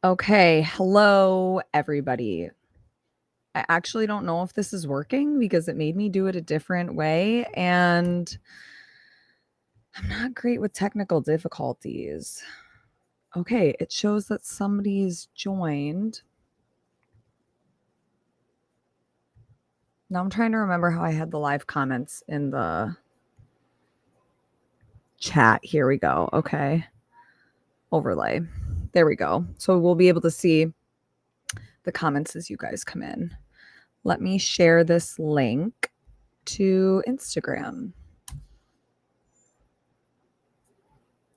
Okay, hello everybody. I actually don't know if this is working because it made me do it a different way, and I'm not great with technical difficulties. Okay, it shows that somebody's joined. Now I'm trying to remember how I had the live comments in the chat. Here we go. Okay. Overlay. There we go. So we'll be able to see the comments as you guys come in. Let me share this link to Instagram.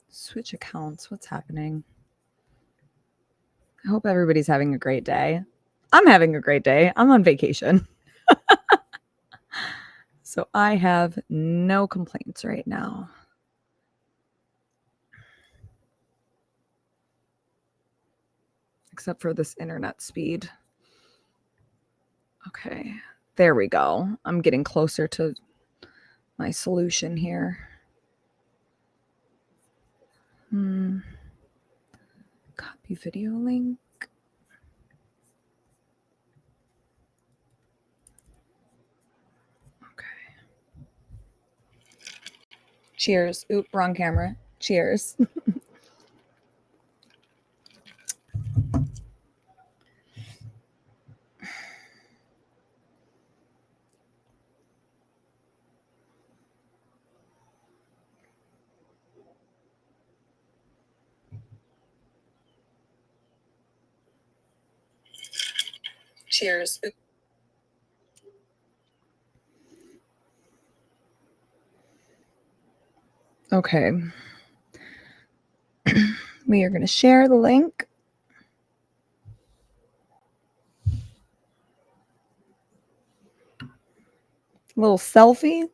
Switch accounts. What's happening? I hope everybody's having a great day. I'm having a great day. I'm on vacation. So I have no complaints right now. Except for this internet speed. Okay. There we go. I'm getting closer to my solution here. Copy video link. Okay. Cheers. Oop, wrong camera. Cheers. Cheers. Oop. Okay. We are going to share the link. Little selfie.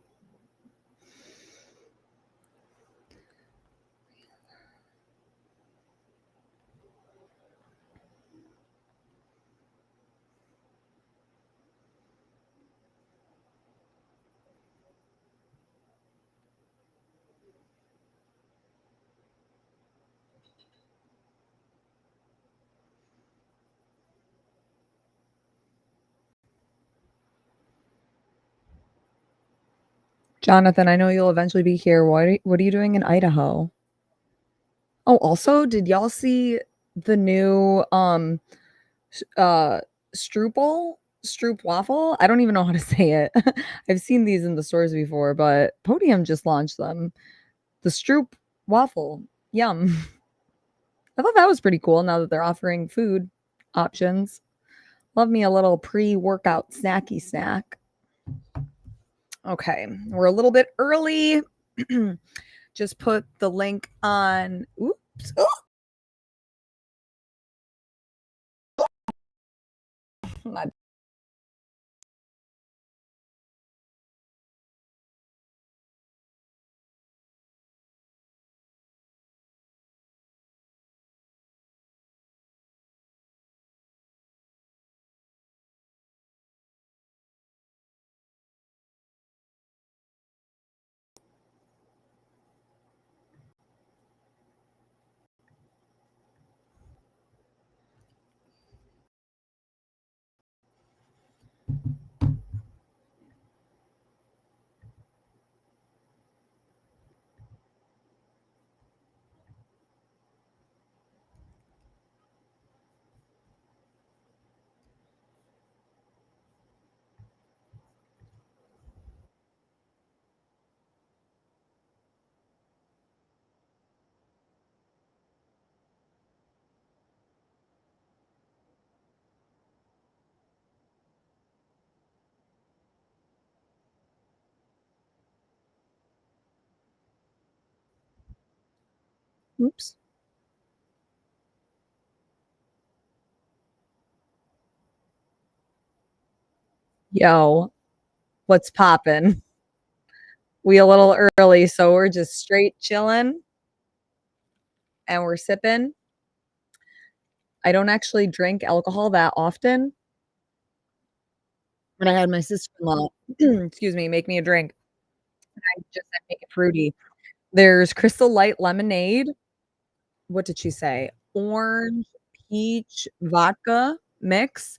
Jonathan, I know you'll eventually be here. What are you doing in Idaho? Oh, also, did y'all see the new Stroop waffle? I don't even know how to say it. I've seen these in the stores before, but Podium just launched them. The Stroop waffle. Yum. I thought that was pretty cool now that they're offering food options. Love me a little pre-workout snacky snack. Okay, we're a little bit early. Just put the link on. Oops. Oh. My oops. Yo, what's poppin'? We a little early, so we're just straight chilling and we're sipping. I don't actually drink alcohol that often. But I had my sister-in-law, excuse me, make me a drink. I just said make it fruity. There's Crystal Light lemonade. What did she say? Orange, peach vodka mix,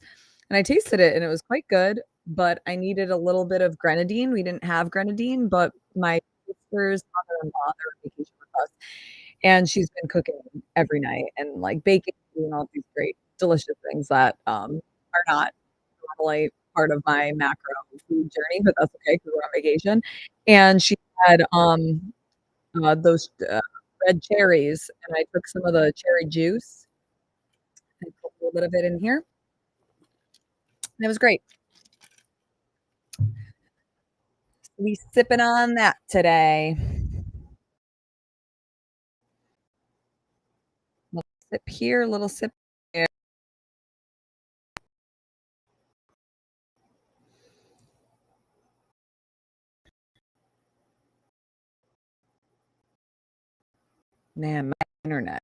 and I tasted it, and it was quite good, but I needed a little bit of grenadine. We didn't have grenadine, but my sister's mother-in-law, they're on vacation with us, and she's been cooking every night and, like, baking, doing all these great delicious things that, are not normally part of my macro food journey, but that's okay because 'cause we're on vacation, and she had, those, red cherries, and I took some of the cherry juice and put a little bit of it in here, and it was great. We sipping on that today. Little sip here, little sip there. Man, my internet.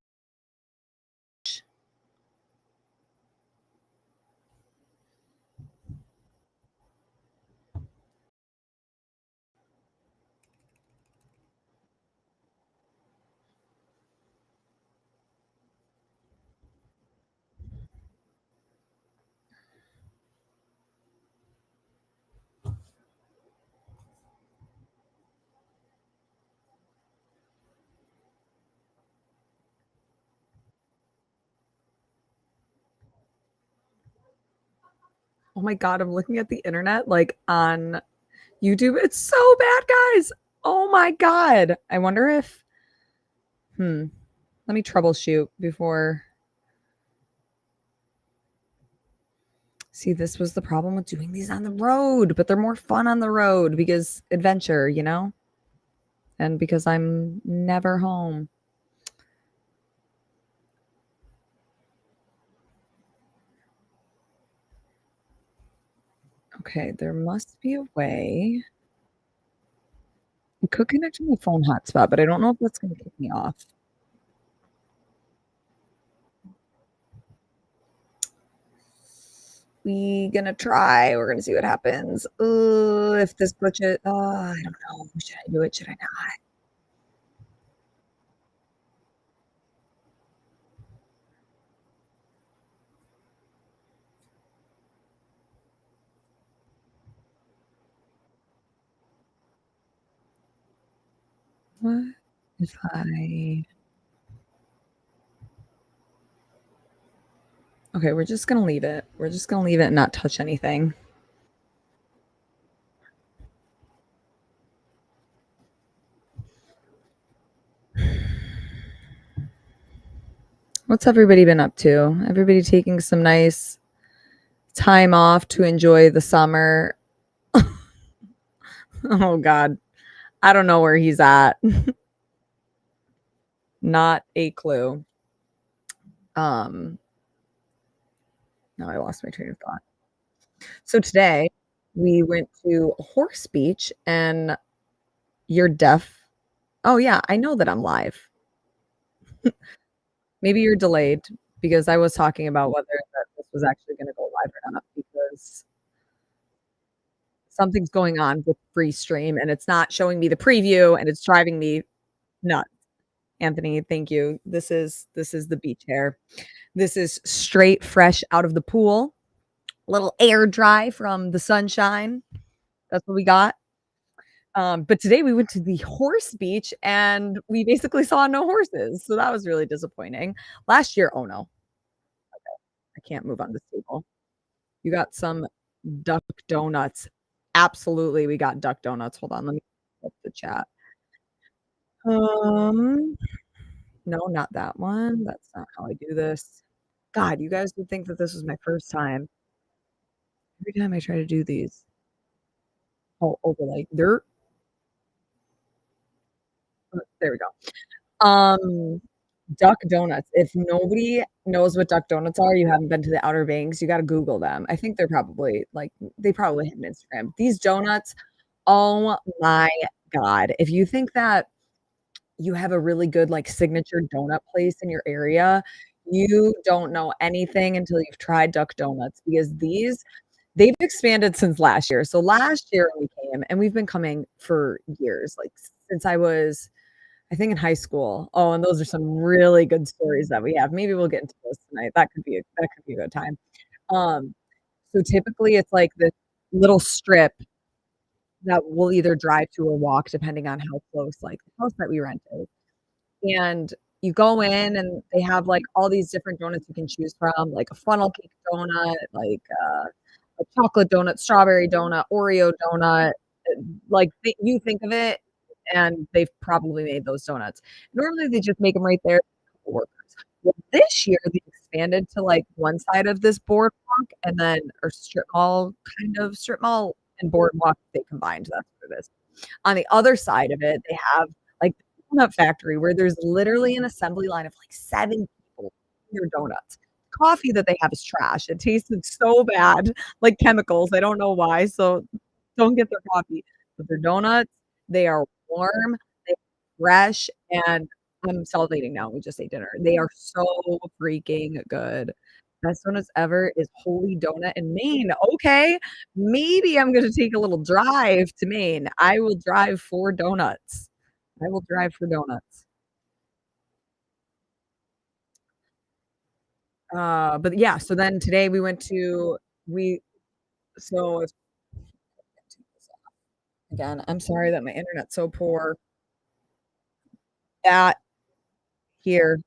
Oh my god, I'm looking at the internet, like, on YouTube. It's so bad, guys. Oh my god. I wonder if let me troubleshoot before. See, this was the problem with doing these on the road, but they're more fun on the road because adventure, you know? And because I'm never home. Okay, there must be a way. I could connect to my phone hotspot, but I don't know if that's gonna kick me off. We gonna try. We're gonna see what happens. If this glitches, I don't know. Should I do it? Should I not? What if I? Okay, we're just gonna leave it. We're just gonna leave it and not touch anything. What's everybody been up to? Everybody taking some nice time off to enjoy the summer. Oh God, I don't know where he's at. Not a clue. Um, no, I lost my train of thought. So today we went to a horse beach and you're deaf. Oh yeah, I know that I'm live. Maybe you're delayed because I was talking about whether that this was actually going to go live or not because something's going on with free stream and it's not showing me the preview and it's driving me nuts. Anthony, thank you. This is the beach hair. This is straight fresh out of the pool. A little air dry from the sunshine. That's what we got. But today we went to the horse beach and we basically saw no horses. So that was really disappointing. Last year, oh no, I can't move on this table. You got some duck donuts. Absolutely, we got duck donuts. Hold on, let me up the chat. Um, no, not that one. That's not how I do this. God, you guys would think that this was my first time. Every time I try to do these. Oh, overlay dirt. There we go. Duck donuts. If nobody knows what duck donuts are, you haven't been to the Outer Banks, you gotta Google them. I think they're probably, like they probably have an Instagram. These donuts, oh my god. If you think that you have a really good, like, signature donut place in your area, you don't know anything until you've tried duck donuts because they've expanded since last year. So last year we came and we've been coming for years, like, since I think in high school. Oh, and those are some really good stories that we have. Maybe we'll get into those tonight. That could be a good time. Um, so typically it's like this little strip that we'll either drive to or walk depending on how close, like, the house that we rented. And you go in and they have, like, all these different donuts you can choose from, like a funnel cake donut, like, a chocolate donut, strawberry donut, Oreo donut, like, you think of it, and they've probably made those donuts. Normally, they just make them right there for workers. Well, this year, they expanded to, like, one side of this boardwalk and then or strip mall and boardwalk, they combined, that's what it is. On the other side of it, they have, like, the donut factory where there's literally an assembly line of, like, 7 people making their donuts. Coffee that they have is trash. It tasted so bad, like chemicals. I don't know why, so don't get their coffee. But their donuts, they are warm, they're fresh, and I'm salivating now. We just ate dinner. They are so freaking good. Best donuts ever is Holy Donut in Maine. Okay, maybe I'm gonna take a little drive to Maine. I will drive for donuts. I will drive for donuts. But yeah, so then today we so again, I'm sorry that my internet's so poor. That here,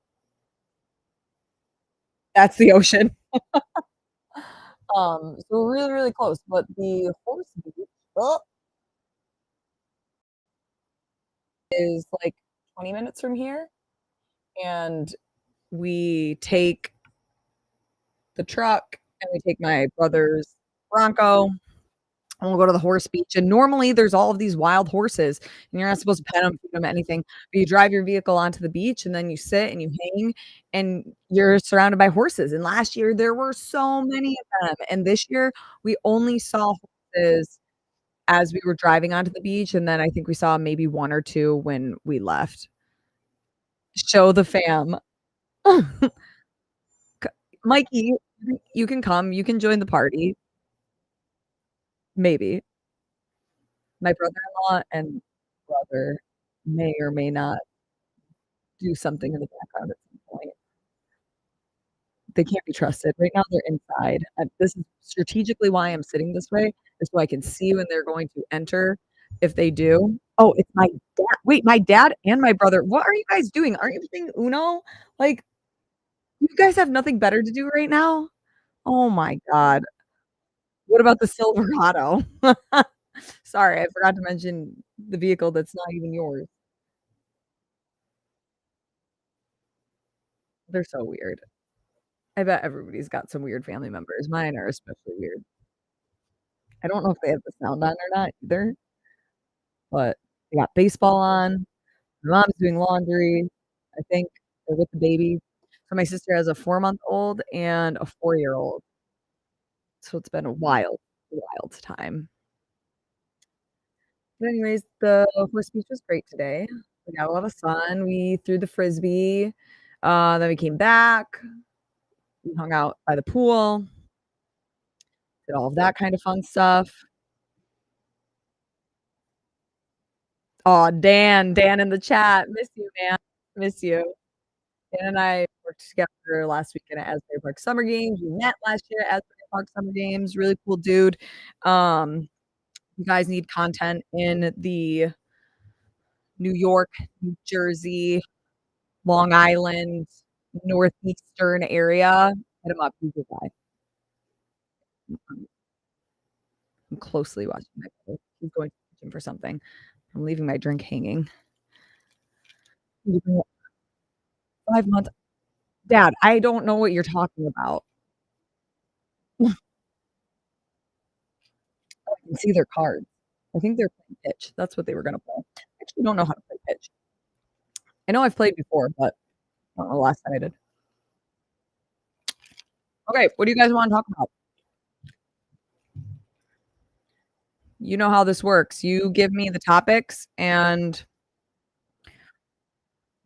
that's the ocean. So we're really, really close, but the horse beach, oh, is like 20 minutes from here, and we take the truck and we take my brother's Bronco and we'll go to the horse beach. And normally there's all of these wild horses and you're not supposed to pet them, feed them, anything. But you drive your vehicle onto the beach and then you sit and you hang and you're surrounded by horses. And last year there were so many of them. And this year we only saw horses as we were driving onto the beach. And then I think we saw maybe one or two when we left. Show the fam. Mikey, you can come, you can join the party. Maybe. My brother-in-law and brother may or may not do something in the background at some point. They can't be trusted. Right now, they're inside. This is strategically why I'm sitting this way, is so I can see when they're going to enter, if they do. Oh, it's my dad. Wait, my dad and my brother. What are you guys doing? Aren't you playing Uno? Like, you guys have nothing better to do right now? Oh my god. What about the Silverado? Sorry, I forgot to mention the vehicle that's not even yours. They're so weird. I bet everybody's got some weird family members. Mine are especially weird. I don't know if they have the sound on or not either, but they got baseball on. My mom's doing laundry, I think, or with the baby. So my sister has a 4-month-old and a 4-year-old. So it's been a wild time. But anyways, the horse beach was great today. We got a lot of sun. We threw the frisbee. Then we came back. We hung out by the pool, did all of that kind of fun stuff. Oh, Dan in the chat. Miss you, man. Miss you. Dan and I worked together last weekend at Asbury Park Summer Games. We met last year at Asbury Park Summer Games. Really cool dude. You guys need content in the New York, New Jersey, Long Island, northeastern area. Hit him up. He's a guy. I'm closely watching my brother. He's going to the gym for something. I'm leaving my drink hanging. 5 months. Dad, I don't know what you're talking about. I can see their cards. I think they're playing pitch. That's what they were gonna play. I actually don't know how to play pitch. I know I've played before, but I don't know the last time I did. Okay, what do you guys wanna talk about? You know how this works. You give me the topics, and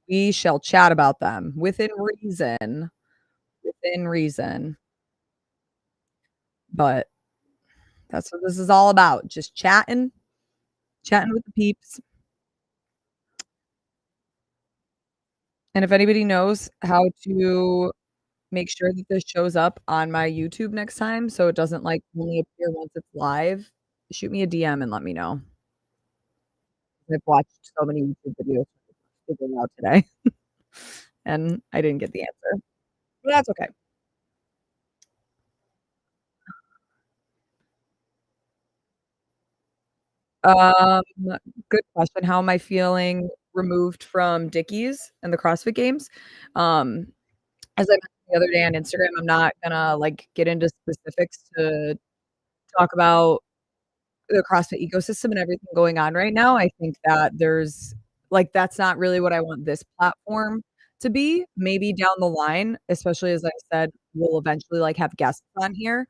we shall chat about them within reason, but that's what this is all about, just chatting with the peeps. And if anybody knows how to make sure that this shows up on my YouTube next time so it doesn't, like, only appear once it's live, shoot me a DM and let me know. I've watched so many YouTube videos figuring out today, and I didn't get the answer, but that's okay. Um, Good question. How am I feeling removed from Dickies and the CrossFit Games? Um, as I mentioned the other day on Instagram, I'm not gonna, like, get into specifics to talk about the CrossFit ecosystem and everything going on right now. I think that there's like, that's not really what I want this platform to be. Maybe down the line, especially as I said, we'll eventually, like, have guests on here.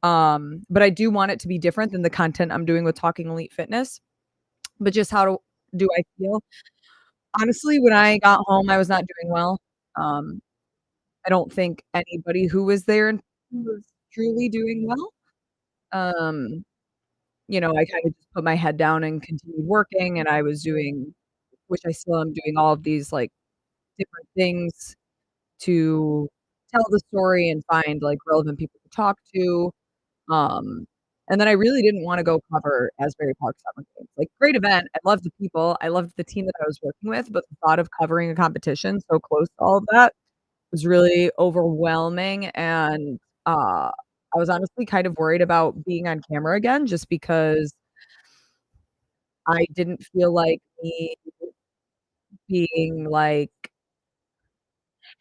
But I do want it to be different than the content I'm doing with Talking Elite Fitness. But just how do I feel? Honestly, when I got home, I was not doing well. Um, I don't think anybody who was there and was truly doing well. Um, I kinda just put my head down and continued working, and I was doing which I still am doing all of these, like, different things to tell the story and find, like, relevant people to talk to, um, and then I really didn't wanna go cover Asbury Park Summer Games. Like, great event, I loved the people, I loved the team that I was working with, but the thought of covering a competition so close to all of that was really overwhelming, and, I was honestly kind of worried about being on camera again just because I didn't feel like me being like,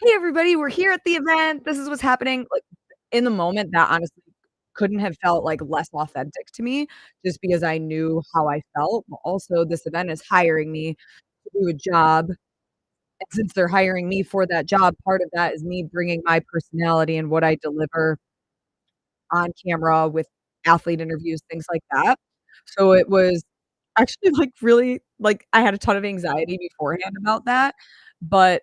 "Hey, everybody, we're here at the event. This is what's happening." Like, in the moment, that honestly couldn't have felt, like, less authentic to me just because I knew how I felt, but also this event is hiring me to do a job, and since they're hiring me for that job, part of that is me bringing my personality and what I deliver on camera with athlete interviews, things like that. So it was actually, like, really like, I had a ton of anxiety beforehand about that, but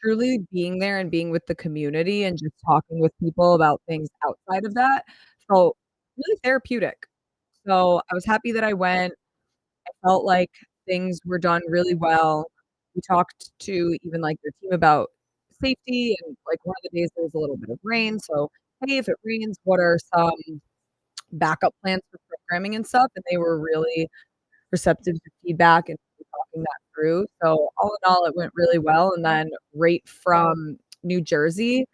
truly being there and being with the community and just talking with people about things outside of that felt really therapeutic. So, I was happy that I went. I felt like things were done really well. We talked to even, like, their team about safety and, like, one of the days there was a little bit of rain, so, "Hey, if it rains, what are some backup plans for programming and stuff?" And they were really receptive to feedback and talking that through. So all in all, it went really well. And then right from New Jersey,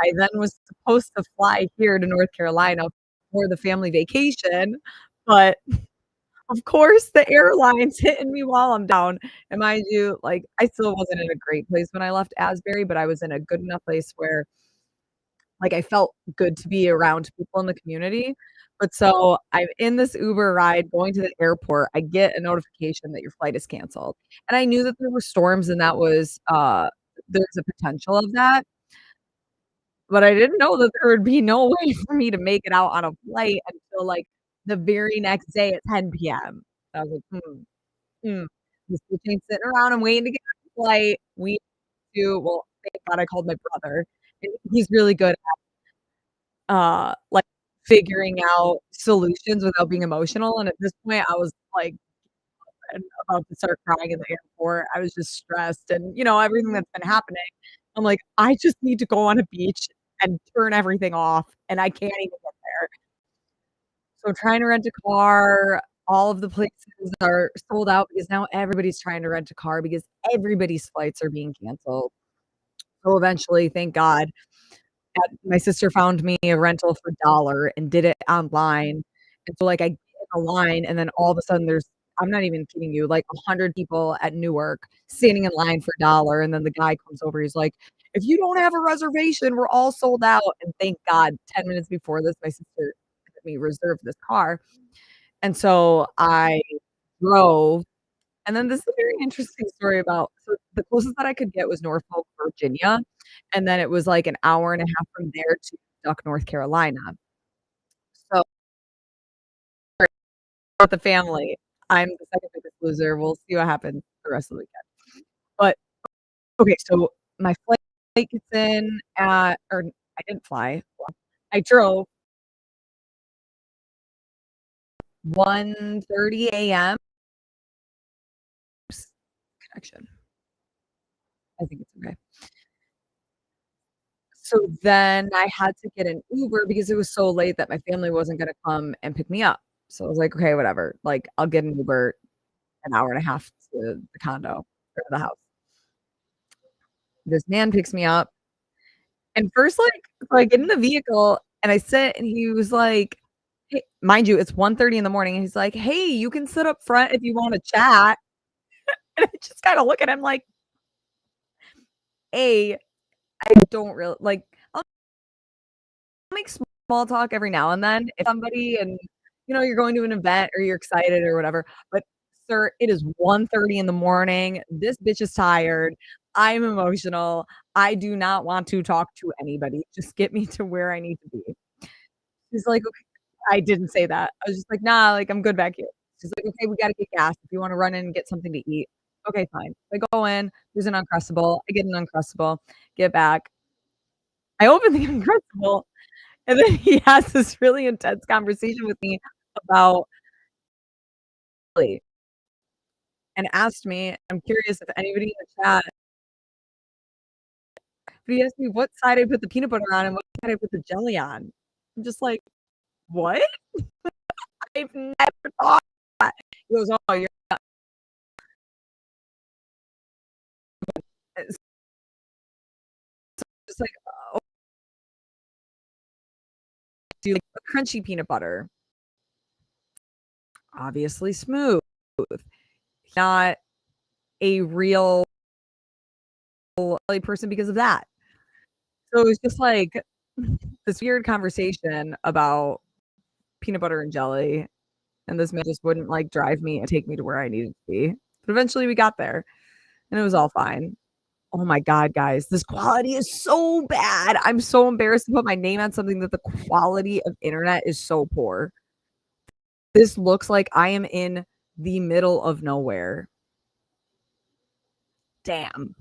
I then was supposed to fly here to North Carolina for the family vacation, but of course the airline's hitting me while I'm down. And mind you, like I still wasn't in a great place when I left Asbury, but I was in a good enough place where like, I felt good to be around people in the community, but so I'm in this Uber ride going to the airport, I get a notification that your flight is canceled, and I knew that there were storms and that was, there's a potential of that, but I didn't know that there would be no way for me to make it out on a flight until, like, the very next day at 10 PM. I was like, hmm, this bitch ain't sitting around, I'm waiting to get on the flight, we well, thank God I called my brother, and he's really good like, figuring out solutions without being emotional, and at this point, I was, like, about to start crying in the airport. I was just stressed and, everything that's been happening. I'm like, "I just need to go on a beach and turn everything off, and I can't even get there." So trying to rent a car, all of the places are sold out because now everybody's trying to rent a car because everybody's flights are being canceled. So eventually, thank God my sister found me a rental for dollar and did it online, and so, like, I get in a line, and then all of a sudden there's I'm not even kidding you, like, 100 people at Newark standing in line for dollar, and then the guy comes over, he's like, "If you don't have a reservation, we're all sold out," and thank God, 10 minutes before this, my sister had me reserve this car, and so I drove and then this is a very interesting story about so the closest that I could get was Norfolk, Virginia, and then it was like an hour and a half from there to Duck, North Carolina. So with the family, I'm the second biggest loser. We'll see what happens the rest of the weekend. But okay, so my flight gets in at or I didn't fly. Well, I drove 1:30 AM connection. I think it's okay. So then I had to get an Uber because it was so late that my family wasn't gonna come and pick me up. So I was like, "Okay, whatever, like, I'll get an Uber an hour and a half to the condo or the house." This man picks me up, and first, like so I get in the vehicle and I sit and he was like, "Hey" mind you, it's 1:30 in the morning, and he's like, "Hey, you can sit up front if you wanna chat." And I just kinda look at him like, A, I don't really like, I'll make small talk every now and then if somebody and, you're going to an event or you're excited or whatever, but sir, it is 1:30 in the morning, this bitch is tired, I'm emotional, I do not want to talk to anybody, just get me to where I need to be. He's like, "Okay." I didn't say that. I was just like, "Nah, like, I'm good back here." She's like, "Okay, we gotta get gas if you wanna run in and get something to eat." "Okay, fine." I go in, there's an Uncrustable, I get an Uncrustable, get back. I open the Uncrustable, and then he has this really intense conversation with me about and asked me, I'm curious if anybody in the chat but he asked me what side I put the peanut butter on and what side I put the jelly on. I'm just like, "What? I've never thought that." He goes, "Oh, you're it's just like, oh, do you like a crunchy peanut butter?" Obviously smooth, not a real jelly person because of that. So it was just like this weird conversation about peanut butter and jelly, and this man just wouldn't, like, drive me and take me to where I needed to be. But eventually we got there, and it was all fine. Oh my god, guys, this quality is so bad. I'm so embarrassed to put my name on something that the quality of internet is so poor. This looks like I am in the middle of nowhere. Damn.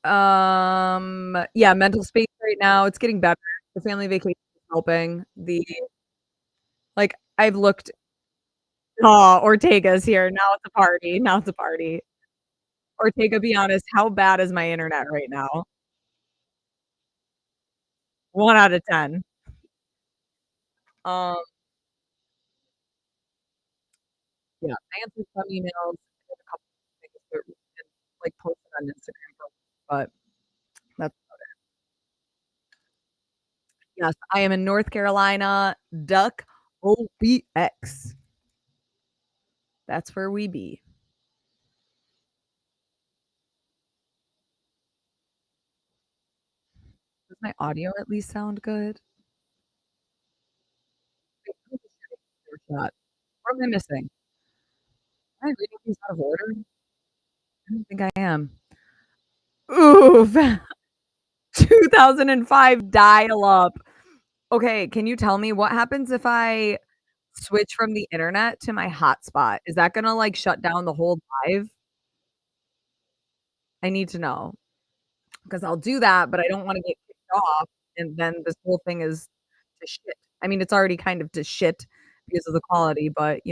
Yeah, mental space right now, it's getting better. The family vacation is helping. I've looked oh, Ortega's here. Now it's a party. Now it's a party. Ortega, be honest, how bad is my internet right now? 1 out of 10. Um, yeah, I answered some emails, I did a couple of things that we did, like, posted on Instagram, but that's yes, I am in North Carolina, Duck OBX. That's where we be. Does my audio at least sound good? What am I missing? Am I reading these out of order? I don't think I am. Oof. 2005 dial-up. Okay, can you tell me what happens if I switch from the internet to my hotspot? Is that gonna, like, shut down the whole drive? I need to know, 'cause I'll do that, but I don't wanna get kicked off, and then this whole thing is to shit. I mean, it's already kind of to shit because of the quality, but,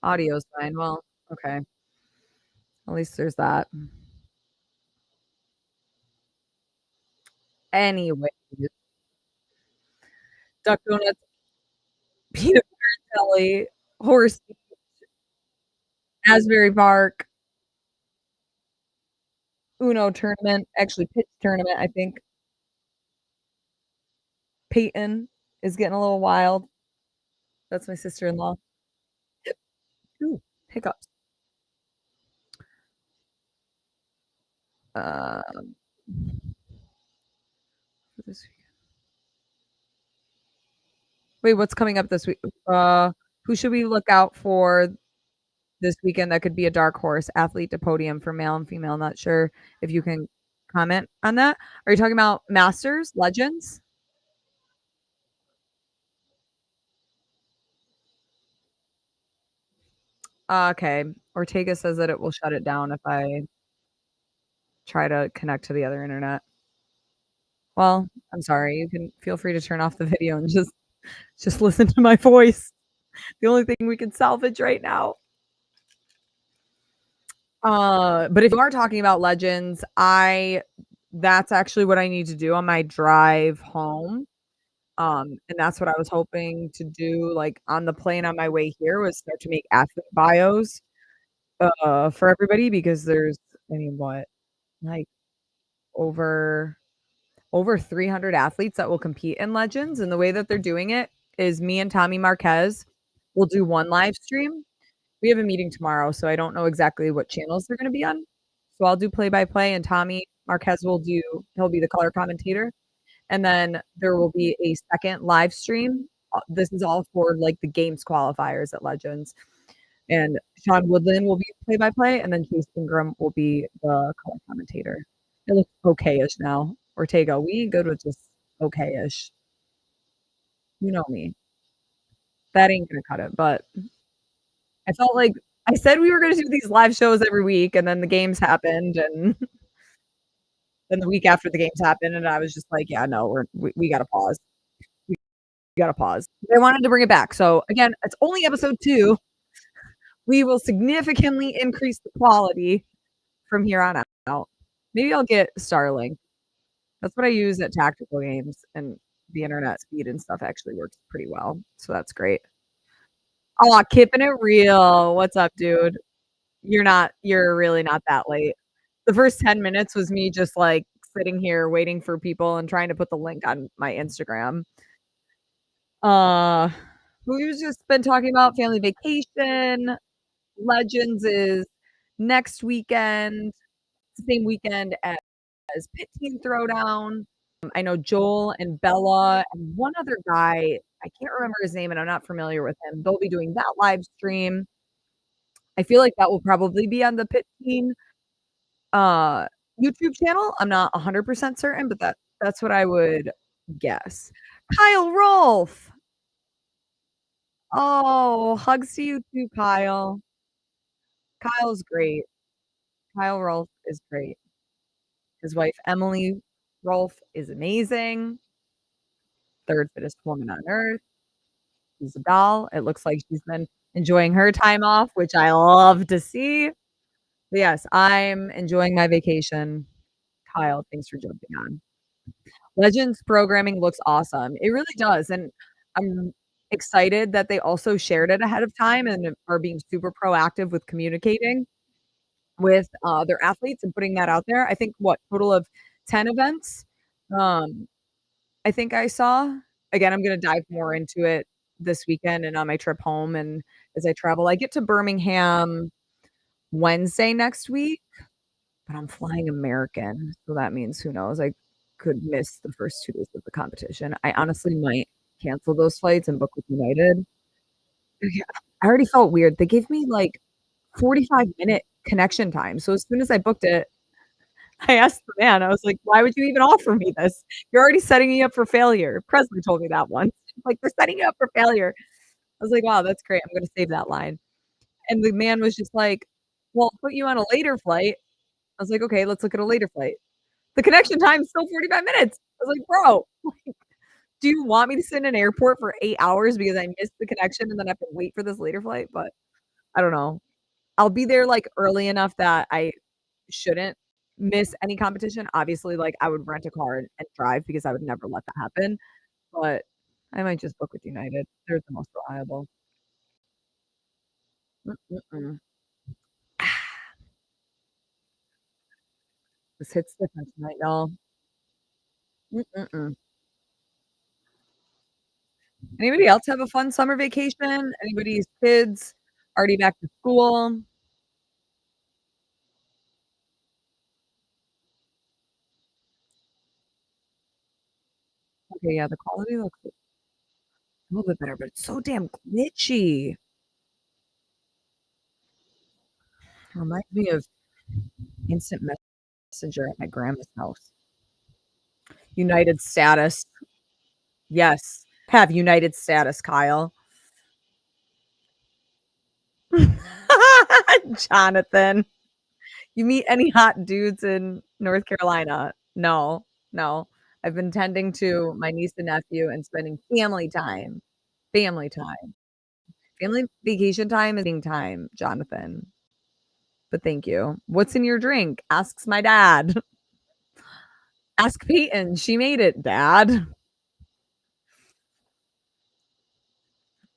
audio's fine. Well, okay. At least there's that. Anyways, duck donuts, peanut butter jelly, horse Asbury Park, Uno tournament, actually pitch tournament, I think. Peyton is getting a little wild. That's my sister-in-law. Ooh, hiccups. Um, for this week wait, what's coming up this week? Who should we look out for this weekend that could be a dark horse athlete to podium for male and female? Not sure if you can comment on that. Are you talking about Masters, Legends? Okay. Ortega says that it will shut it down if I try to connect to the other internet. Well, I'm sorry. You can feel free to turn off the video and just Just listen to my voice. The only thing we can salvage right now. But if you are talking about Legends, that's actually what I need to do on my drive home. And that's what I was hoping to do, like, on the plane on my way here was start to make athlete bios, for everybody because there's, I mean, what, like, over over 300 athletes that will compete in Legends, and the way that they're doing it is me and Tommy Marquez will do one live stream. We have a meeting tomorrow, so I don't know exactly what channels they're gonna be on. So I'll do play-by-play, and Tommy Marquez he'll be the color commentator, and then there will be a second live stream. This is all for, like, the games qualifiers at Legends, and Sean Woodland will be play-by-play, and then Chase Ingram will be the color commentator. It looks okay-ish now. Ortega, we ain't good with just okay-ish. You know me. That ain't gonna cut it, but I felt like I said we were gonna do these live shows every week, and then the games happened, and then the week after the games happened, and I was just like, "Yeah, no, we gotta pause. We gotta pause." They wanted to bring it back, so again, it's only episode 2. We will significantly increase the quality from here on out. Maybe I'll get Starlink. That's what I use at tactical games, and the internet speed and stuff actually works pretty well, so that's great. Aw, keeping it real. What's up, dude? You're really not that late. The first 10 minutes was me just, like, sitting here waiting for people and trying to put the link on my Instagram. Uh, we've just been talking about family vacation. Legends is next weekend, same weekend as Pit Team Throwdown. I know Joel and Bella and one other guy, I can't remember his name and I'm not familiar with him. They'll be doing that live stream. I feel like that will probably be on the Pit Team uh, YouTube channel. I'm not 100% certain, but that's what I would guess. Kyle Rolfe. Oh, hugs to you too, Kyle. Kyle's great. Kyle Rolfe is great. His wife, Emily Rolfe, is amazing. Third fittest woman on earth. She's a doll. It looks like she's been enjoying her time off, which I love to see. But yes, I'm enjoying my vacation. Kyle, thanks for jumping on. Legends programming looks awesome. It really does, and I'm excited that they also shared it ahead of time and are being super proactive with communicating with, their athletes and putting that out there. I think what, total of 10 events, um, I think I saw. Again, I'm gonna dive more into it this weekend and on my trip home and as I travel. I get to Birmingham Wednesday next week, but I'm flying American, so that means who knows, I could miss the first 2 days of the competition. I honestly might cancel those flights and book with United. Yeah, I already felt weird. They gave me, like, 45-minute connection time, so as soon as I booked it, I asked the man, I was like, "Why would you even offer me this? You're already setting me up for failure." Presley told me that once. Like, "They're setting you up for failure." I was like, "Wow, that's great. I'm gonna save that line." And the man was just like, "Well, I'll put you on a later flight." I was like, "Okay, let's look at a later flight." The connection time is still 45 minutes. I was like, "Bro, do you want me to sit in an airport for 8 hours because I missed the connection and then I have to wait for this later flight?" But I don't know. I'll be there, like, early enough that I shouldn't miss any competition. Obviously, like, I would rent a car and drive because I would never let that happen, but I might just book with United. They're the most reliable. Mm-mm-mm. This hits different tonight, y'all. Mm-mm-mm. Anybody else have a fun summer vacation? Anybody's kids already back to school? Okay, yeah, the quality looks a little bit better, but it's so damn glitchy. Reminds me of instant messenger at my grandma's house. United status. Yes. Have United status, Kyle. Jonathan. You meet any hot dudes in North Carolina? No, no. I've been tending to my niece and nephew and spending family time. Family time. Family vacation time is being time, Jonathan. But thank you. "What's in your drink?" asks my dad. "Ask Peyton, she made it, dad."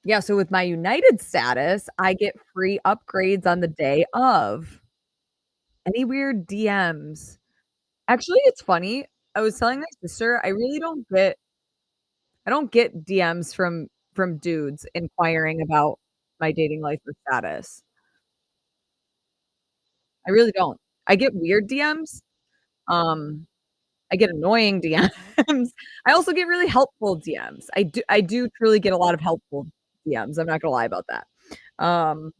Yeah, so with my United status, I get free upgrades on the day of. Any weird DMs? Actually, it's funny. I was telling my sister, I don't get DMs from dudes inquiring about my dating life or status. I really don't. I get weird DMs. Um, I get annoying DMs. I also get really helpful DMs. I do truly get a lot of helpful DMs. I'm not gonna lie about that. Um,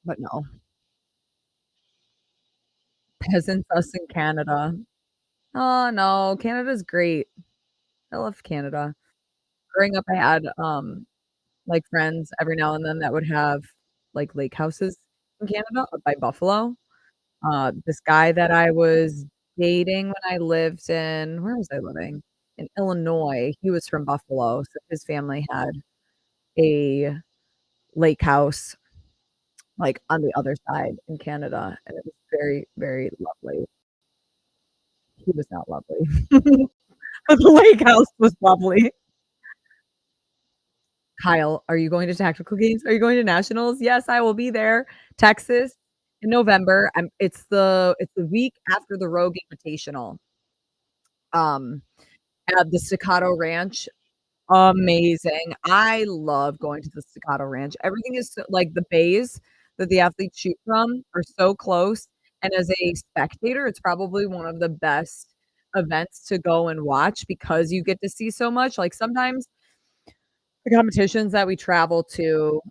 but no. Peasants us in Canada. Oh, no, Canada's great. I love Canada. Growing up, I had, like, friends every now and then that would have, like, lake houses in Canada up by Buffalo. This guy that I was dating when I lived in where was I living? In Illinois, he was from Buffalo, so his family had a lake house, like, on the other side in Canada, and it was very, very lovely. He was not lovely. The lake house was lovely. Kyle, are you going to Tactical Games? Are you going to nationals? Yes, I will be there. Texas in November. It's the week after the Rogue Invitational. Um, at the Staccato Ranch. Amazing. I love going to the Staccato Ranch. Everything is so like, the bays that the athletes shoot from are so close, and as a spectator, it's probably one of the best events to go and watch because you get to see so much. Like, sometimes the competitions that we travel to,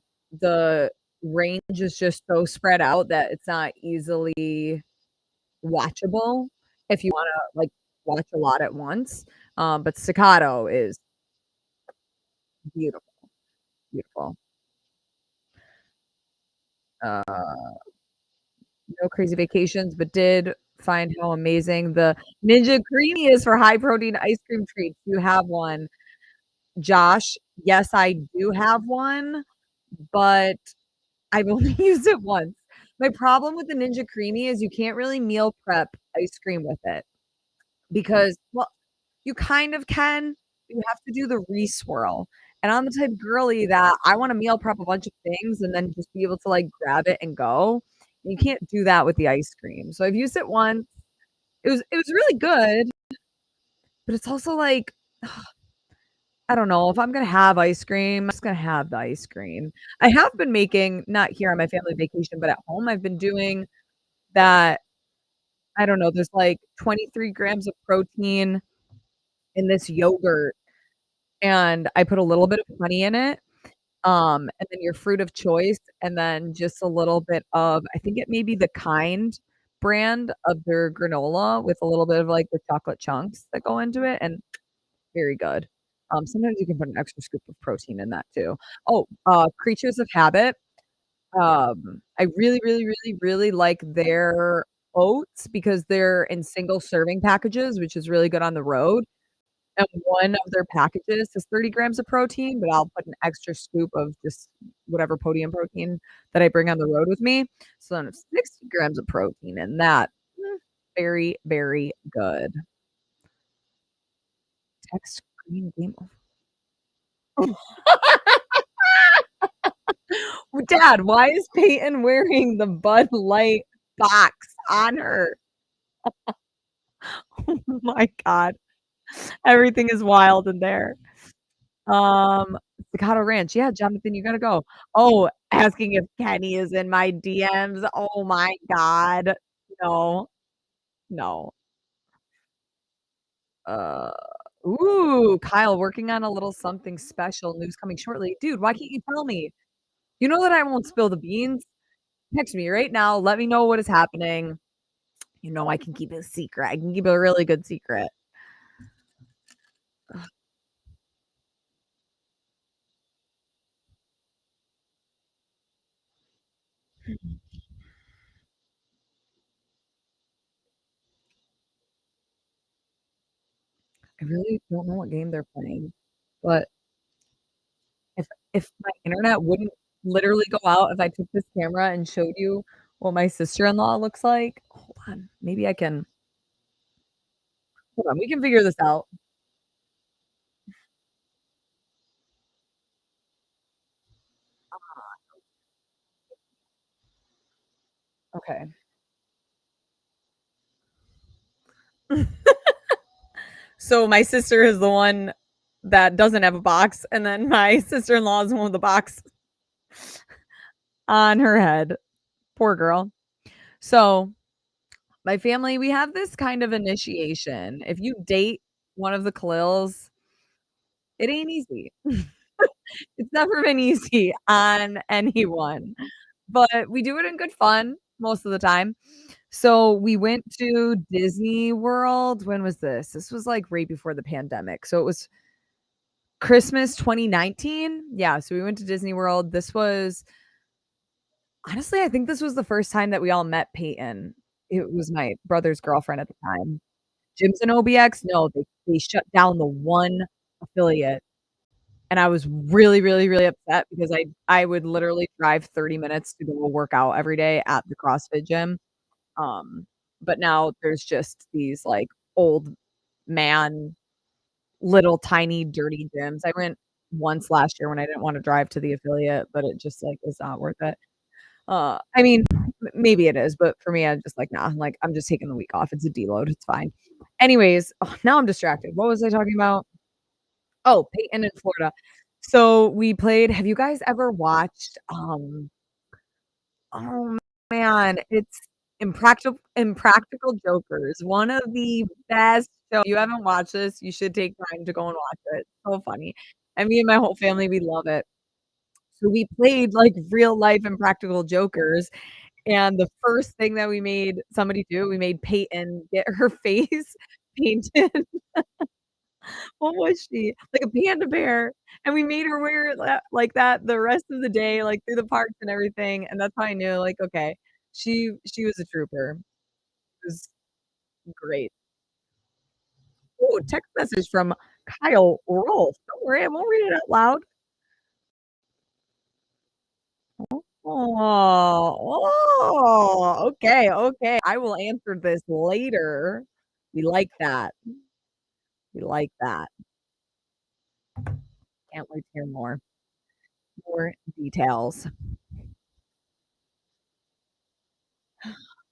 the range is just so spread out that it's not easily watchable if you wanna, like, watch a lot at once, but Staccato is beautiful, beautiful. Uh, no crazy vacations, but did find how amazing the Ninja Creami is for high protein ice cream treats. You have one. Josh, yes, I do have one, but I've only used it once. My problem with the Ninja Creami is you can't really meal prep ice cream with it because, well, you kind of can, but you have to do the re-swirl, and I'm the type of girly that I wanna meal prep a bunch of things and then just be able to, like, grab it and go. You can't do that with the ice cream, so I've used it once. It was really good, but it's also like, I don't know, if I'm gonna have ice cream, I'm just gonna have the ice cream. I have been making not here on my family vacation, but at home, I've been doing that I don't know, there's, like, 23 grams of protein in this yogurt, and I put a little bit of honey in it, and then your fruit of choice, and then just a little bit of I think it may be the Kind brand of their granola with a little bit of, like, the chocolate chunks that go into it, and very good. Sometimes you can put an extra scoop of protein in that too. Oh, Creatures of Habit, I really, really, really, really like their oats because they're in single serving packages, which is really good on the road. And one of their packages is 30 grams of protein, but I'll put an extra scoop of just whatever podium protein that I bring on the road with me. So then it's 60 grams of protein in that. Very, very good. Text screen game over. Dad, why is Peyton wearing the Bud Light box on her? Oh my god. Everything is wild in there. Staccato Ranch. Yeah, Jonathan, you gotta go. Oh, asking if Kenny is in my DMs. Oh my god. No, no. Uh, ooh, Kyle working on a little something special. News coming shortly. Dude, why can't you tell me? You know that I won't spill the beans? Text me right now. Let me know what is happening. You know I can keep it a secret. I can keep it a really good secret. I really don't know what game they're playing, but if if my internet wouldn't literally go out if I took this camera and showed you what my sister-in-law looks like, hold on, maybe I can hold on, we can figure this out. Okay. So my sister is the one that doesn't have a box, and then my sister-in-law is the one with the box on her head. Poor girl. So, my family, we have this kind of initiation. If you date one of the Khalils, it ain't easy. It's never been easy on anyone, but we do it in good fun most of the time. So, we went to Disney World. When was this? This was, like, right before the pandemic. So, it was Christmas 2019? Yeah, so we went to Disney World. This was honestly, I think this was the first time that we all met Peyton. It was my brother's girlfriend at the time. Gyms and OBX, no, they shut down the one affiliate, and I was really, really, really upset because I would literally drive 30 minutes to go work out every day at the CrossFit gym, but now there's just these, like, old man, little tiny dirty gyms. I went once last year when I didn't wanna drive to the affiliate, but it just, like, is not worth it. I mean, maybe it is, but for me, I'm just like, "Nah," like, I'm just taking the week off. It's a deload, it's fine. Anyways, now I'm distracted. What was I talking about? Oh, Peyton in Florida. So, we played have you guys ever watched, oh, man, it's Impractical Jokers, one of the best show you haven't watched this, you should take time to go and watch it. So funny. And me and my whole family, we love it. So, we played, like, real life Impractical Jokers. And the first thing that we made somebody do, we made Peyton get her face painted. What was she? Like a panda bear, and we made her wear that like that the rest of the day, like, through the parks and everything, and that's how I knew, like, okay, she was a trooper. It was great. Oh, text message from Kyle Rolfe. Don't worry, I won't read it out loud. Oh, okay, okay. I will answer this later. We like that. We like that. Can't wait to hear more details.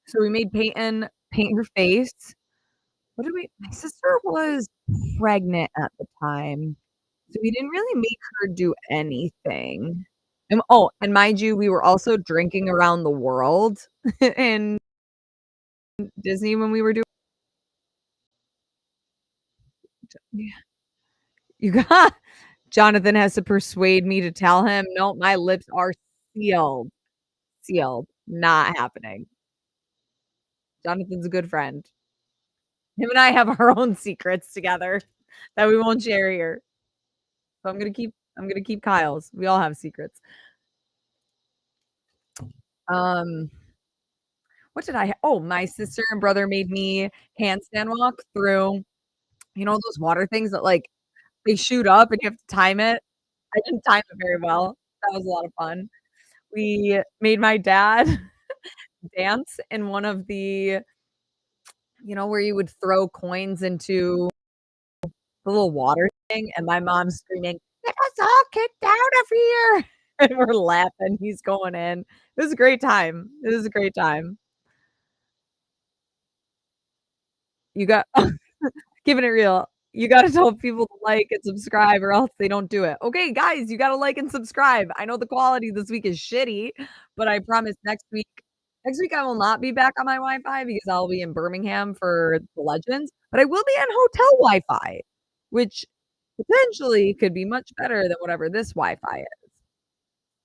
So we made Peyton paint her face. What did we my sister was pregnant at the time, so we didn't really make her do anything. And mind you, we were also drinking around the world in Disney when we were doing yeah. You got Jonathan has to persuade me to tell him, "No, my lips are sealed, sealed, not happening." Jonathan's a good friend. Him and I have our own secrets together that we won't share here. So I'm gonna keep Kyle's. We all have secrets. Um, what did I ha oh, my sister and brother made me handstand walk through, you know, those water things that, like, they shoot up and you have to time it? I didn't time it very well. That was a lot of fun. We made my dad dance in one of the where you would throw coins into the little water thing, and my mom's screaming, "Get us all kicked out of here!" And we're laughing, he's going in. It was a great time. It was a great time. You got keeping it real. You gotta tell people to like and subscribe or else they don't do it. Okay, guys, you gotta like and subscribe. I know the quality this week is shitty, but I promise next week I will not be back on my Wi-Fi because I'll be in Birmingham for the Legends, but I will be on hotel Wi-Fi, which potentially could be much better than whatever this Wi-Fi is.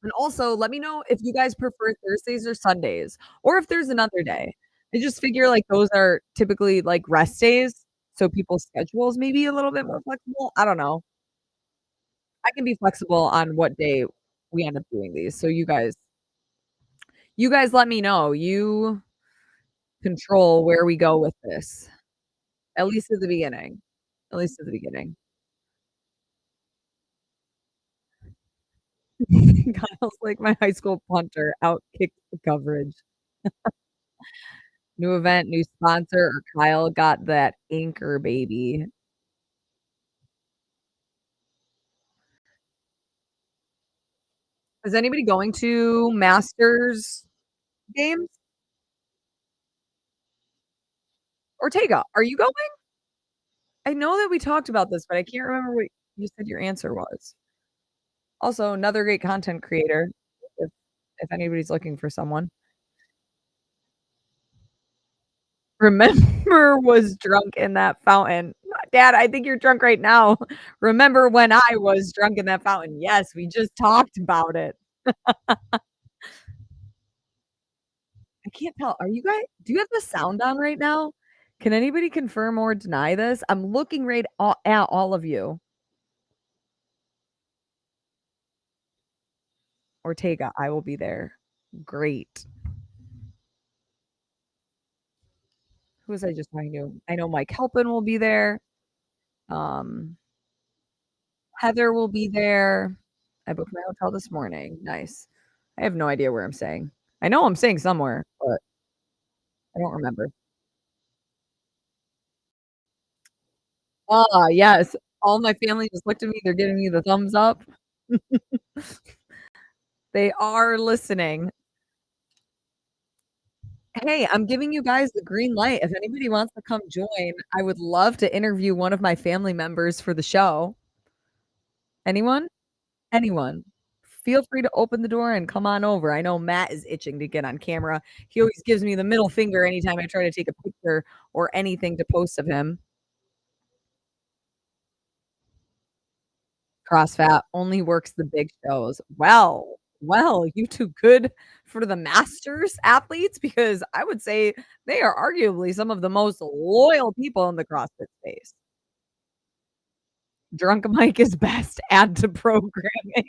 And also, let me know if you guys prefer Thursdays or Sundays, or if there's another day. I just figure, like, those are typically, like, rest days, so people's schedules may be a little bit more flexible. I don't know. I can be flexible on what day we end up doing these, so you guys let me know. You control where we go with this, at least at the beginning. At least at the beginning. Kyle's like my high school punter, outkicked the coverage. New event, new sponsor, or Kyle got that anchor baby. Is anybody going to Masters games? Ortega, are you going? I know that we talked about this, but I can't remember what you said your answer was. Also, another great content creator, if if anybody's looking for someone. Remember was drunk in that fountain. Dad, I think you're drunk right now. Remember when I was drunk in that fountain? Yes, we just talked about it. I can't tell. Are you guys do you have the sound on right now? Can anybody confirm or deny this? I'm looking right at all of you. Ortega, I will be there. Great. Who was I just talking to? I know Mike Halpin will be there. Um, Heather will be there. I booked my hotel this morning. Nice. I have no idea where I'm staying. I know I'm staying somewhere, but I don't remember. Ah, yes. All my family just looked at me. They're giving me the thumbs up. They are listening. Hey, I'm giving you guys the green light. If anybody wants to come join, I would love to interview one of my family members for the show. Anyone? Anyone. Feel free to open the door and come on over. I know Matt is itching to get on camera. He always gives me the middle finger anytime I try to take a picture or anything to post of him. CrossFit only works the big shows. Well, you too good for the masters athletes because I would say they are arguably some of the most loyal people in the CrossFit space. Drunk Mike is best. Add to programming.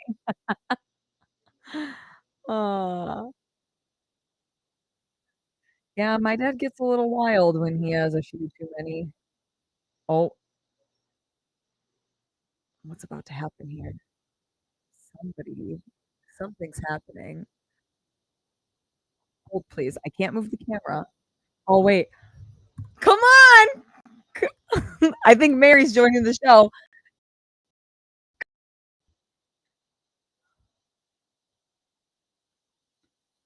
Uh, yeah, my dad gets a little wild when he has a few too many. Oh, what's about to happen here? Somebody, something's happening. Hold, please. I can't move the camera. Oh, wait. Come on. I think Mary's joining the show.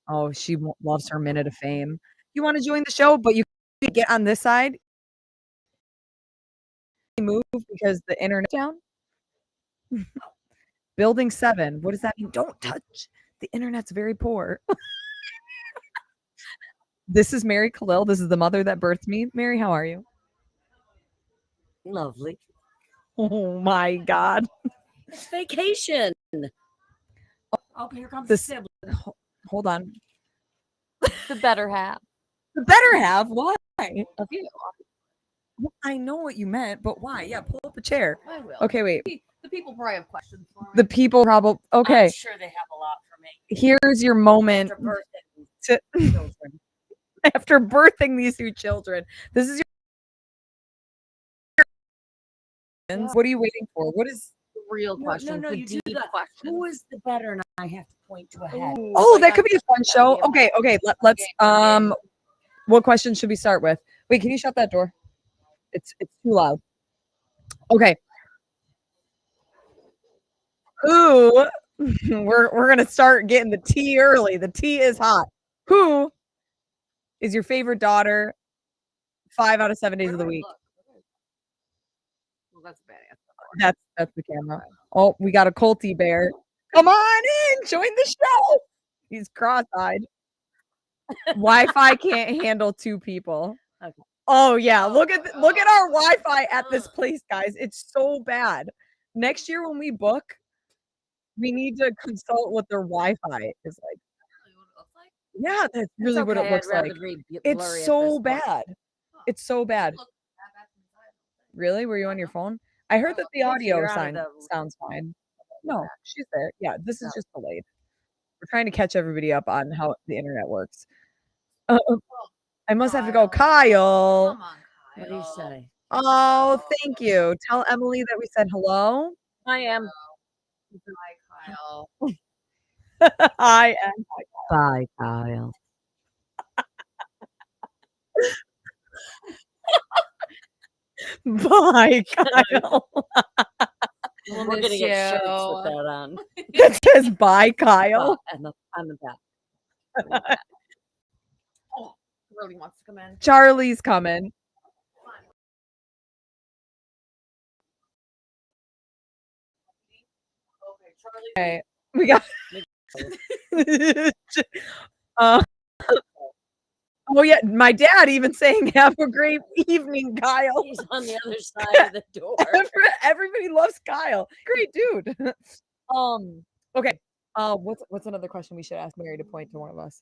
Oh, she loves her minute of fame. You want to join the show, but you can't get on this side? Move because the internet's down? Building 7. What does that mean? Don't touch. The internet's very poor. This is Mary Khalil. This is the mother that birthed me. Mary, how are you? Lovely. Oh my God. It's vacation. Oh, here comes This- the sibling. Hold on. The better half The better half? Why? of you. Well, I know what you meant, but why? Yeah, pull up a chair. I will. Okay, wait. The people probably have questions for me. The people probably I'm okay. sure they have a lot for me. Here's your moment After birthing to children. after birthing these 2 children. This is your what are you waiting for? What is The real No, questions. no, the you do deep that. questions. Who is the better? And I have to point to a head. Ooh, Oh, like that could be a fun show. be a Okay, okay. Let's what question should we start with? Wait, can you shut that door? It's too loud. Okay. Who we're gonna start getting the tea early. The tea is hot. Who is your favorite daughter 5 out of 7 days of the week? Well, that's a bad answer. That's the camera. Oh, we got a Colty bear. Come on in, join the show. He's cross-eyed. Wi-Fi can't handle 2 people. Okay. Oh yeah, look at our Wi-Fi at this place, guys. It's so bad. Next year when we book, we need to consult what their Wi-Fi is like. Yeah, that's really what it looks like. It's so bad. It's so bad. Really? Were you on your phone? I heard that the audio sounds fine. No, she's there. Yeah, this is just delayed. We're trying to catch everybody up on how the internet works. I must have to go, Kyle. Come on, What do you say? Oh, thank you. Tell Emily that we said hello. I am. Hi, Kyle. I am. Bye, Kyle. Bye, Kyle. We'll We're miss gonna get shirts you. with that on. That says bye, Kyle. On the back. Oh, Brody wants to come in. Charlie's coming. Okay, Charlie. Okay, we got. uh, oh yeah, my dad even saying "Have a great evening, Kyle." He's on the other side of the door. Everybody loves Kyle. Great dude. Okay. What's another question we should ask Mary to point to one of us?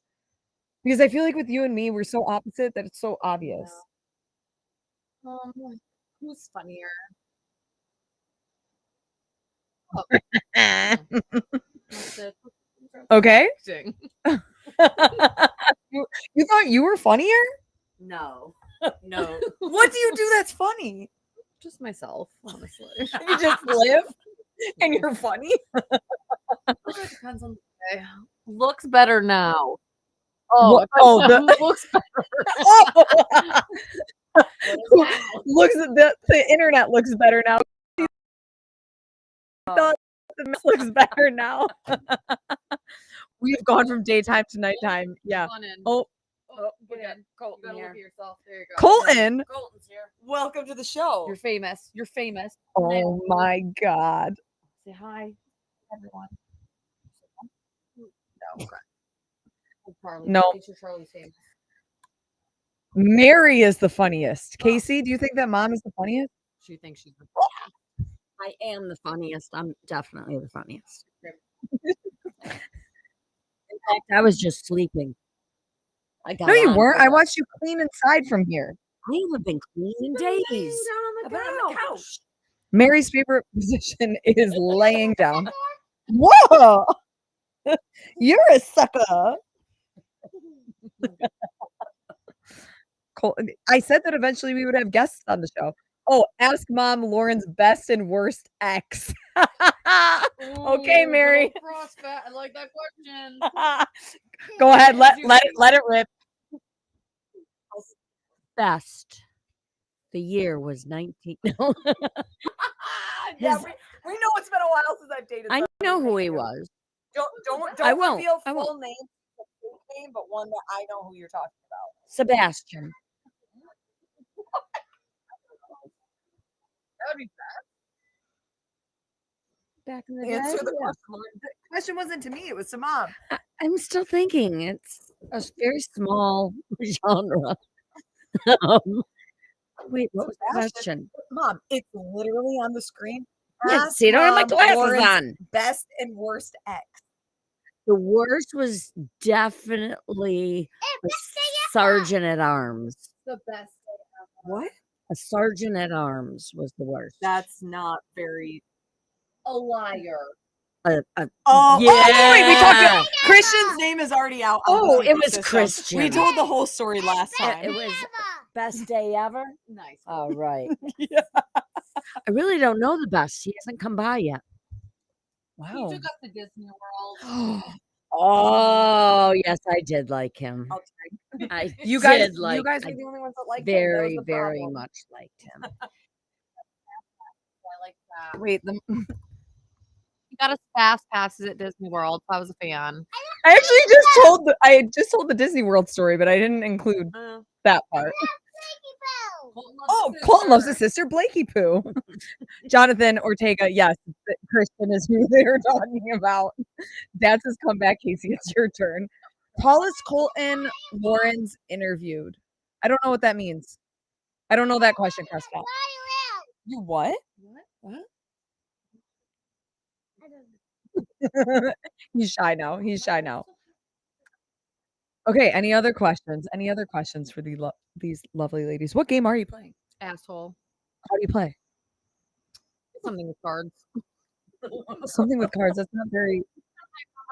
Because I feel like with you and me, we're so opposite that it's so obvious. Who's funnier? What's it? Okay. Acting. You thought you were funnier? No. No. What do you do that's funny? Just myself, honestly. You just live and you're funny. It depends on the day. Looks better now. What- looks better. Looks the internet looks better now. Thought the mess looks better now. We've gone from daytime to nighttime. Yeah. Oh, We're good. Colton You gotta look here. at yourself. There you go. Colton, Colton's here. welcome to the show. You're famous. You're famous. Oh my God. Say hi, everyone. No. Charlie. No. Make sure Charlie's famous. Mary is the funniest. Casey, do you think that mom is the funniest? She thinks she's the I am the funniest. I'm definitely the funniest. In fact, I was just sleeping. I got No, you on weren't. for I the- watched you clean inside from here. I haven't been clean in days. I've been on the couch. Mary's favorite position is laying down. Whoa! You're a sucker. I said that eventually we would have guests on the show. Oh, ask mom Lauren's best and worst ex. Okay, Mary. I like that question. Go ahead, let it rip. Best. The year was 19. No. Yeah, His- we know it's been a while since I've dated. I know who he was. Don't I won't. reveal I full name, but one that I know who you're talking about. Sebastian. That would be Back in the day. Answer the yeah. question. Lauren. The question wasn't to me; it was to mom. I'm still thinking it's a very small genre. Wait, what was the Sebastian. question? Mom, it's literally on the screen. Yeah, Ask see, I don't have my Mom glasses Lauren's on. Best and worst ex. The worst was definitely a sergeant at arms. the best. What? A sergeant at arms was the worst. That's not very. A liar. A, Oh, wait, we talked Yeah. about Christian's name is already out. on the Oh, it secret was system. Christian. We told the whole story last time. It was best day ever. Nice. All right. Yeah. I really don't know the best. He hasn't come by yet. He Wow. took us to Disney World. Oh, yes, I did like him. Okay. I You guys, did like you guys I were the only ones that liked very, him. That was the very problem. much liked him. I like that. Wait, He got us fast passes at Disney World. So I was a fan. I actually just told the Disney World story, but I didn't include that part. Oh, Colton loves his sister, Blakey Poo. Jonathan Ortega, yes, Christian is who they're talking about. That's his comeback, Casey. It's your turn. Tallest Colton Lauren's interviewed. I don't know what that means. I don't know that question, Prescott. You what? What? He's shy now. He's shy now. Okay. Any other questions? Any other questions for these lovely ladies? What game are you playing? Asshole. How do you play? Something with cards. Something with cards. That's not very.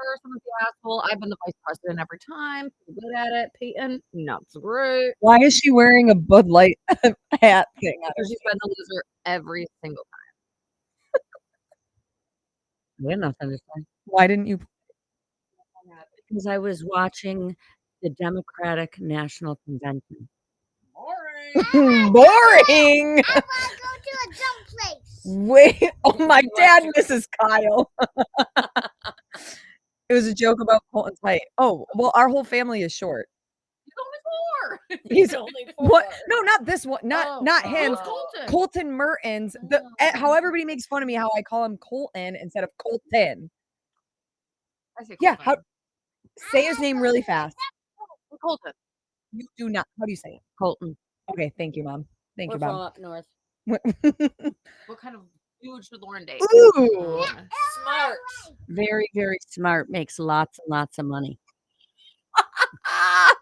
first, I'm the asshole. I've been the vice president every time. Pretty good at it. Peyton, not so great. Why is she wearing a Bud Light hat thing on her? Because she's been the loser every single time. We had nothing to say. Why didn't you? Because I was watching the Democratic National Convention. Boring. I want to go to a dumb place. Wait. Oh, my dad misses Kyle. It was a joke about Colton's height. Oh, well, our whole family is short. He's only 4. He's only what? No, not this one. Not Oh, him. who's Colton? Colton Mertens. How everybody makes fun of me how I call him Colton instead of Colton. I say Yeah. Colton. Say his name really fast. Colton. You do not. How do you say it? Colton. Okay. Thank you, Mom. Thank We're you, from Mom. up north. What kind of food should Lauren date? Ooh. Smart. Very, very smart. Makes lots and lots of money. I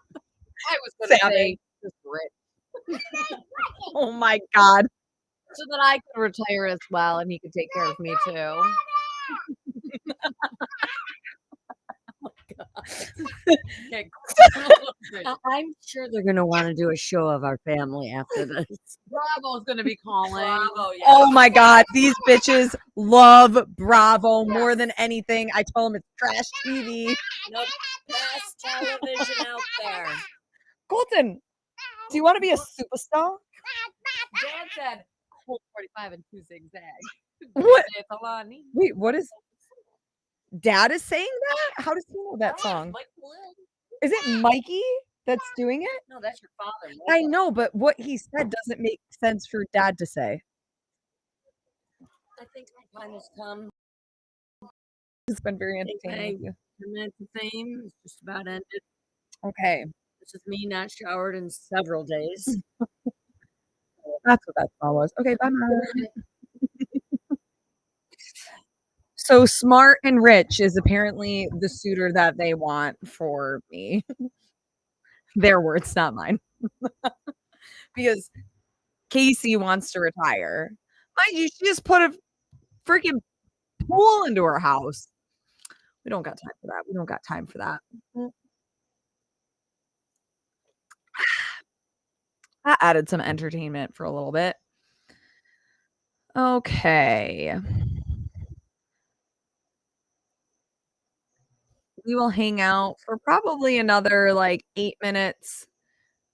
was going to Savvy. say just rich. Oh my God. So that I could retire as well and he could take care of me too. I'm sure they're going to want to do a show of our family after this. Bravo's going to be calling. Bravo, yeah. Oh my God. These bitches love Bravo more than anything. I tell them it's trash TV. Nope. Best television out there. Colton, do you want to be a superstar? Dad said Colt 45 and 2 zigzags. What? It's a lot of neat. Wait, what is Dad is saying that? How does he know that song? Is it Mikey that's doing it? No, that's your father. I know, but what he said doesn't make sense for Dad to say. I think my time has come. It's been very Okay. entertaining with you. 10 minutes of fame is just about ended. Okay. This is me not showered in several days. That's what that song was. Okay, bye, Mom. So smart and rich is apparently the suitor that they want for me. Their words, not mine. Because Casey wants to retire. Mind you, she just put a freaking pool into her house. We don't got time for that. We don't got time for that. That added some entertainment for a little bit. Okay. We will hang out for probably another like 8 minutes.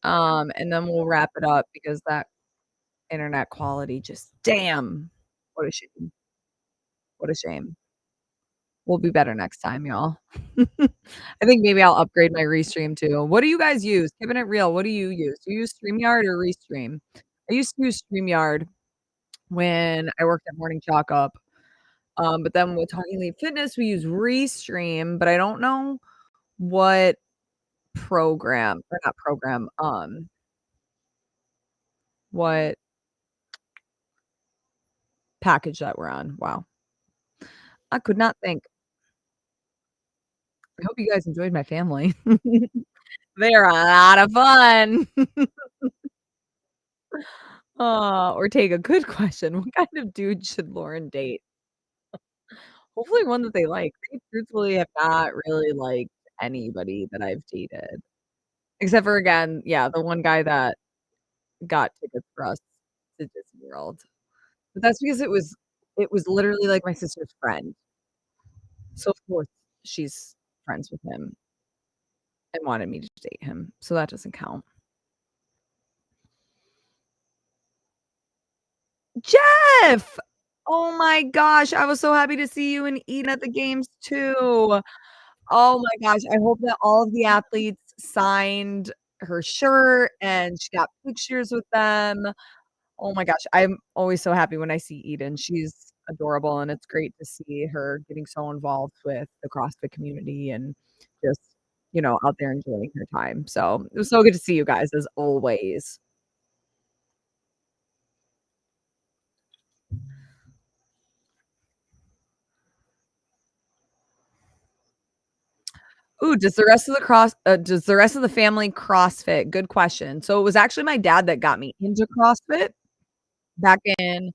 And then we'll wrap it up because that internet quality just damn. What a shame. What a shame. We'll be better next time, y'all. I think maybe I'll upgrade my Restream too. What do you guys use? Keeping it real, what do you use? Do you use StreamYard or Restream? I used to use StreamYard when I worked at Morning Chalk Up. But then with Talking Lead Fitness, we use Restream, but I don't know what program or not program, what package that we're on. Wow. I could not think. I hope you guys enjoyed my family. They're a lot of fun. Ortega, good question. What kind of dude should Lauren date? Hopefully one that they like. They truthfully have not really liked anybody that I've dated. Except for, again, yeah, the one guy that got tickets for us to Disney World. But that's because it was literally like my sister's friend. So of course she's friends with him and wanted me to date him. So that doesn't count. Jeff! Oh my gosh, I was so happy to see you and Eden at the games too. Oh my gosh, I hope that all of the athletes signed her shirt and she got pictures with them. Oh my gosh, I'm always so happy when I see Eden. She's adorable and it's great to see her getting so involved with the CrossFit community and just, out there enjoying her time. So it was so good to see you guys as always. Ooh, does the rest of the family CrossFit? Good question. So it was actually my dad that got me into CrossFit back in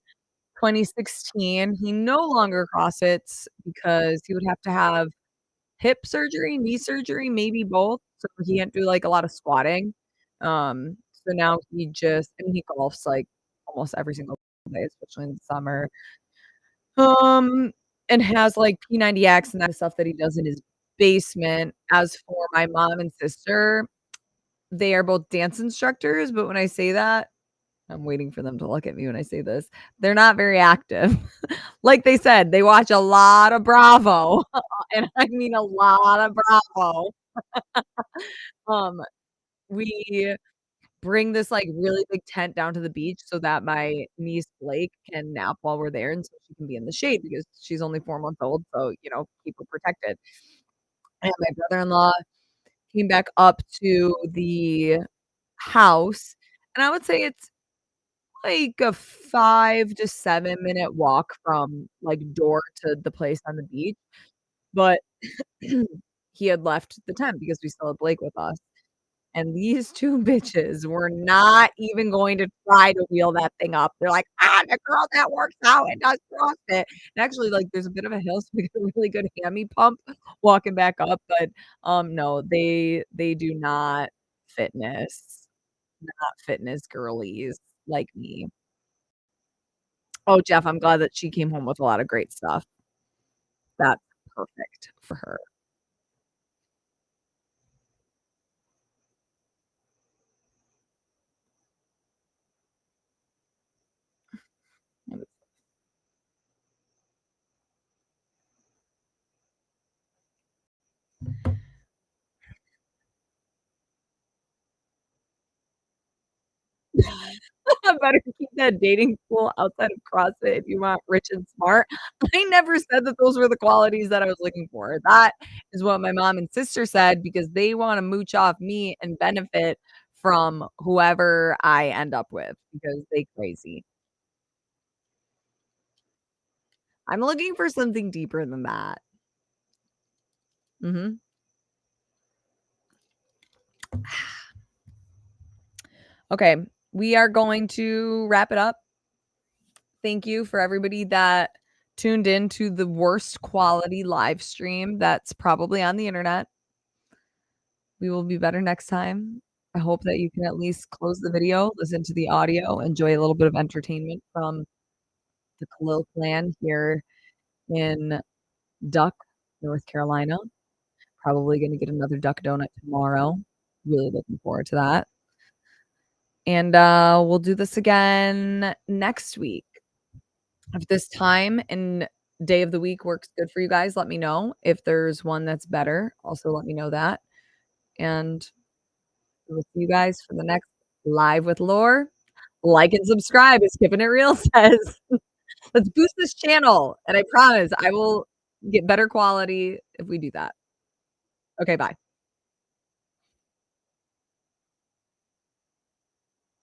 2016. He no longer CrossFits because he would have to have hip surgery, knee surgery, maybe both. So he can't do like a lot of squatting. So now he golfs like almost every single day, especially in the summer. And has like P90X and that stuff that he does in his basement. As for my mom and sister, they are both dance instructors, but when I say that, I'm waiting for them to look at me when I say this. They're not very active. Like they said, they watch a lot of Bravo, and I mean a lot of Bravo. We bring this, like, really big tent down to the beach so that my niece Blake can nap while we're there, and so she can be in the shade because she's only 4 months old, so, keep her protected. And my brother-in-law came back up to the house, and I would say it's like a 5 to 7-minute walk from, like, door to the place on the beach, but he had left the tent because we still had Blake with us, and these 2 bitches were not even going to try to wheel that thing up. They're like, the girl that works out and does CrossFit." And actually, like, there's a bit of a hill, so we get a really good hammy pump walking back up, but, no, they do not fitness, not fitness girlies like me. Oh, Jeff, I'm glad that she came home with a lot of great stuff. That's perfect for her. Better keep that dating pool outside of CrossFit if you want rich and smart. I never said that those were the qualities that I was looking for. That is what my mom and sister said because they wanna mooch off me and benefit from whoever I end up with because they crazy. I'm looking for something deeper than that. Mhm. Okay, we are going to wrap it up. Thank you for everybody that tuned in to the worst quality live stream that's probably on the internet. We will be better next time. I hope that you can at least close the video, listen to the audio, enjoy a little bit of entertainment from the Khalil clan here in Duck, North Carolina. Probably gonna get another duck donut tomorrow. Really looking forward to that. And, we'll do this again next week. If this time and day of the week works good for you guys, let me know. If there's one that's better, also let me know that. And we'll see you guys for the next Live with Laur. Like and subscribe, as Keeping It Real says. Let's boost this channel, and I promise I will get better quality if we do that. Okay, bye.